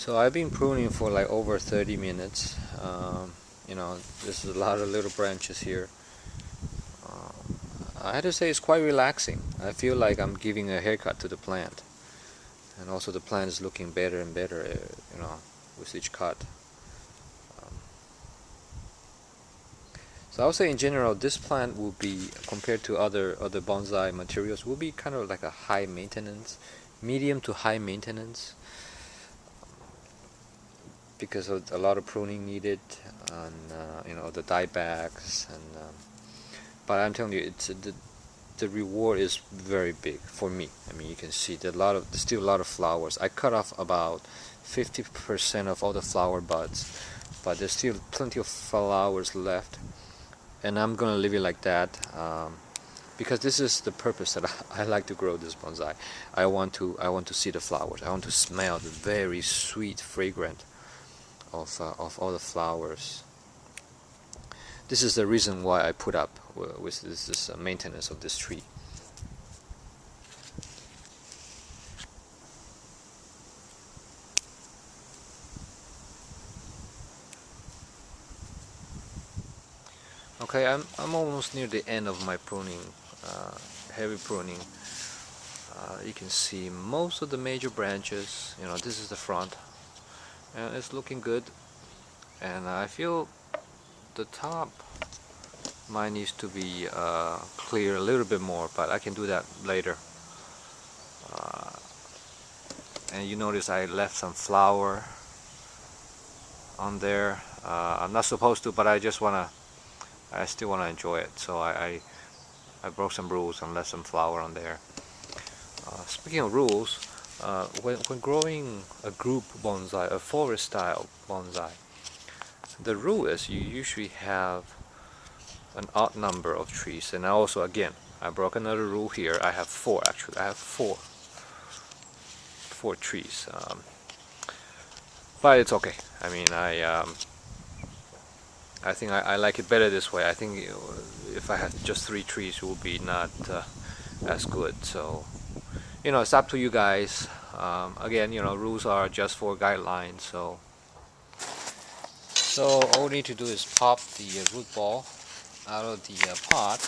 So I've been pruning for like over 30 minutes. You know, there's a lot of little branches here. I had to say it's quite relaxing. I feel like I'm giving a haircut to the plant, and also the plant is looking better and better, you know, with each cut. Um, so I would say in general, this plant will be, compared to other bonsai materials, will be kind of like a high maintenance, medium to high maintenance, because of a lot of pruning needed, and you know, the diebacks, and but I'm telling you, the reward is very big for me. I mean, you can see there's still a lot of flowers. I cut off about 50% of all the flower buds, but there's still plenty of flowers left, and I'm gonna leave it like that, because this is the purpose that I like to grow this bonsai. I want to see the flowers. I want to smell the very sweet fragrance of all the flowers. This is the reason why I put up with this maintenance of this tree. Okay, I'm almost near the end of my pruning, heavy pruning. You can see most of the major branches. You know, this is the front, and it's looking good. And I feel the top mine needs to be clear a little bit more, but I can do that later. And you notice I left some flower on there. I'm not supposed to, but I still wanna enjoy it. So I broke some rules and left some flower on there. Speaking of rules, when growing a group bonsai, a forest style bonsai, the rule is you usually have an odd number of trees. And also, again, I broke another rule here. I have four, actually. I have four trees, but it's okay. I mean, I think I like it better this way. I think, you know, if I had just 3 trees, it would be not as good. So, you know, it's up to you guys. Again, you know, rules are just for guidelines. So all we need to do is pop the root ball out of the pot.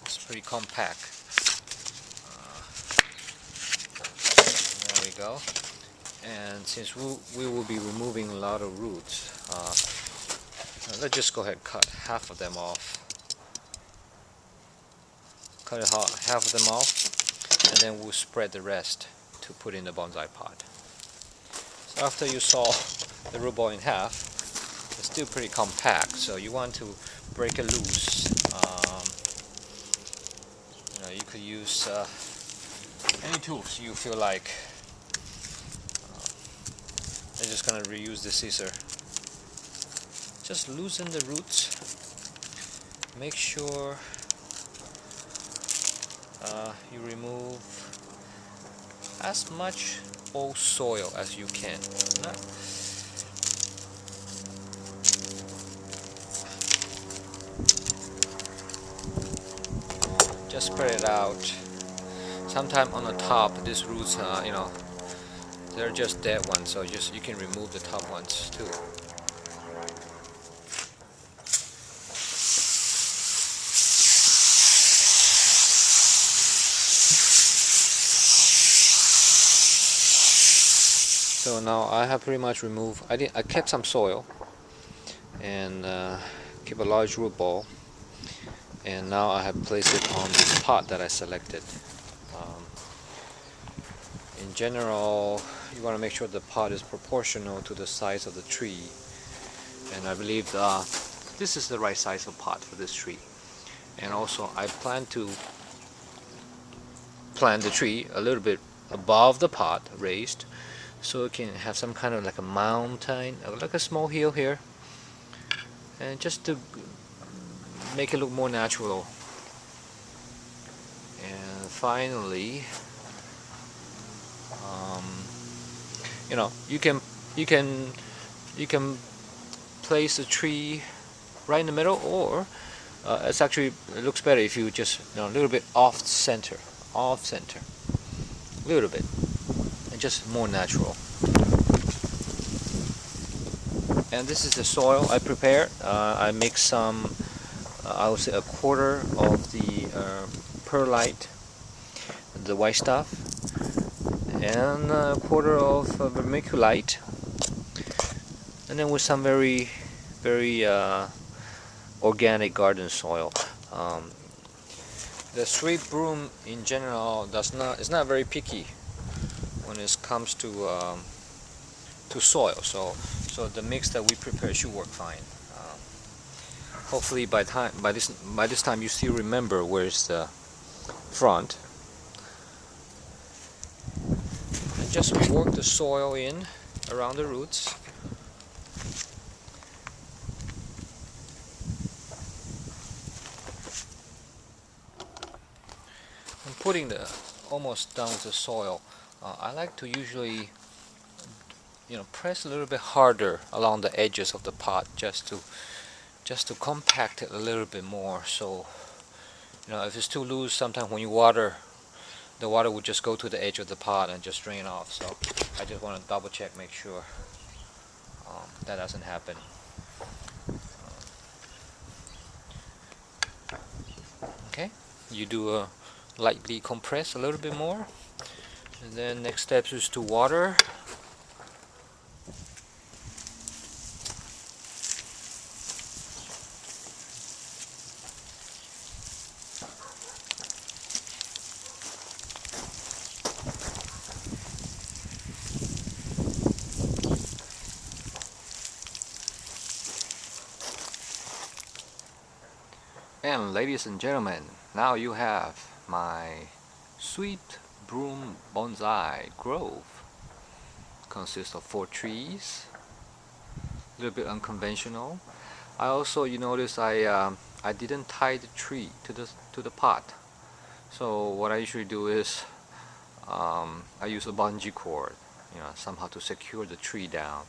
It's pretty compact. There we go. And since we will be removing a lot of roots, let's just go ahead and cut half of them off. Cut half of them off, and then we'll spread the rest to put in the bonsai pot. So after you saw the root ball in half, it's still pretty compact, so you want to break it loose. You know, you could use any tools you feel like. I'm just gonna reuse the scissor. Just loosen the roots. Make sure you remove as much old soil as you can. Just spread it out. Sometime on the top, these roots, you know, they're just dead ones, so you can remove the top ones too. So now I have pretty much removed. I kept some soil and keep a large root ball, and now I have placed it on the pot that I selected. In general, you want to make sure the pot is proportional to the size of the tree, and I believe this is the right size of pot for this tree. And also, I plan to plant the tree a little bit above the pot, raised, so it can have some kind of like a mountain, like a small hill here, and just to make it look more natural. And finally, you know, you can place a tree right in the middle, or It's actually, it looks better if you just, a little bit off center, a little bit, and just more natural. And this is the soil I prepared. I mix some, I would say a quarter of the perlite, the white stuff, and a quarter of vermiculite, and then with some very organic garden soil. The Sweet Broom in general is not very picky when it comes to soil. So the mix that we prepare should work fine. Hopefully by this time you still remember where's the front. And just work the soil in around the roots. And putting almost down with the soil, I like to usually press a little bit harder along the edges of the pot just to compact it a little bit more. So if it's too loose, sometimes when you water, the water would just go to the edge of the pot and just drain off. So I just want to double check, make sure that doesn't happen. Okay, you do lightly compress a little bit more, and then next step is to water. And ladies and gentlemen, now you have my Sweet Broom bonsai grove. Consists of 4 trees, a little bit unconventional. I also, you notice I didn't tie the tree to the pot. So what I usually do is I use a bungee cord, somehow to secure the tree down.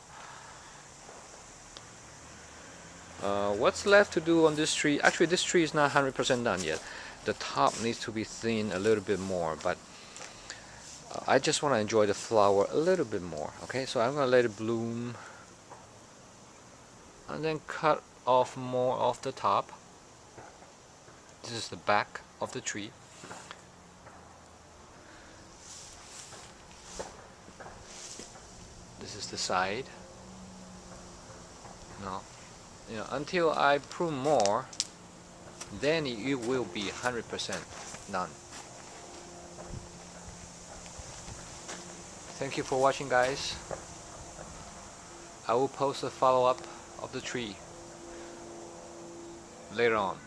What's left to do on this tree? Actually, this tree is not 100% done yet. The top needs to be thinned a little bit more, but I just want to enjoy the flower a little bit more. Okay, so I'm going to let it bloom and then cut off more of the top. This is the back of the tree. This is the side. No. Until I prune more, then it will be 100% done. Thank you for watching, guys. I will post a follow-up of the tree later on.